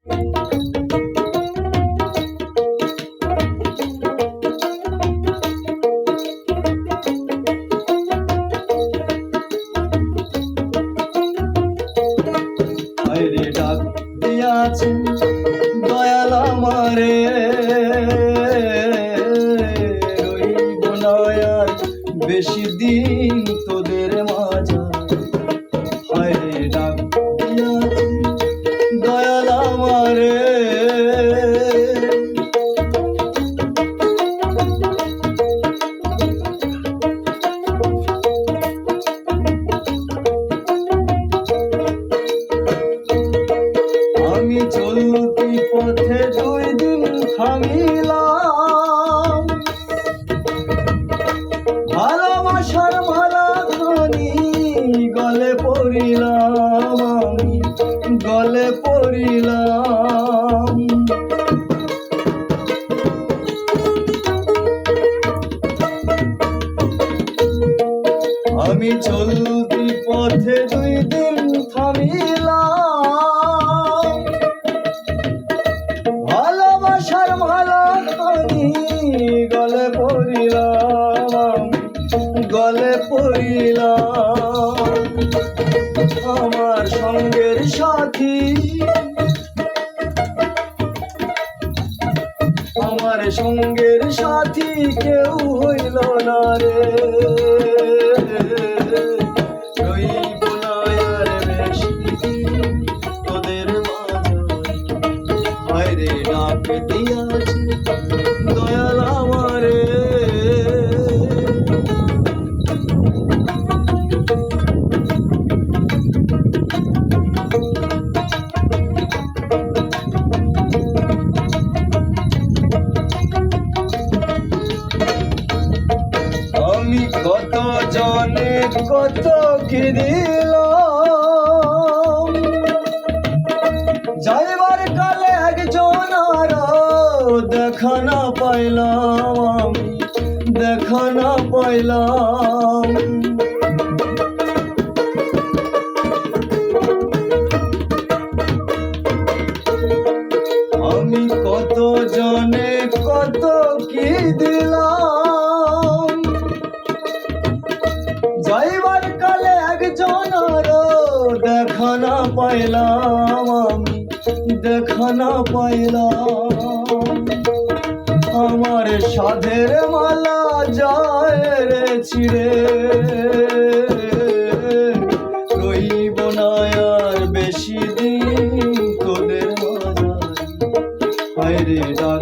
হায়রে ডাক দিয়াছে দয়াল আমারে, রইব না আর বেশি দিন তোদের মাঝারে। হায়রে ডাক দিয়াছে দয়াল আমারে, আমি চলতি পথে 2 দিন থামিলাম, ভালোবাসার মালা খানি গলে পড়িলাম, আমি গলে পড়িলাম। আমি চলতি পথে 2 দিন থামিলাম, ভালোবাসার মালা খানি গলে পড়িলাম, গলে পড়িলাম। আমার সঙ্গের সাথী, আমার সঙ্গের সাথী কেউ হইল না রে, রইব না আর বেশি দিন তোদের মাঝারে। হায়রে ডাক দিয়াছে দয়াল আমারে, আমি কত জনে কত কি দিলাম, যাইবার কালে একজন আরো দেখা না পাইলাম, আমি দেখা না পাইলাম। আমি কত জনে কত কি দিলাম, যাইবার কালে একজন আরো দেখা না পাইলাম, আমি দেখা না পাইলাম। আমার সাধের মালা যায় রে ছিড়ে, রইব না আর বেশি দিন তোদের মাঝারে। হায়রে ডাক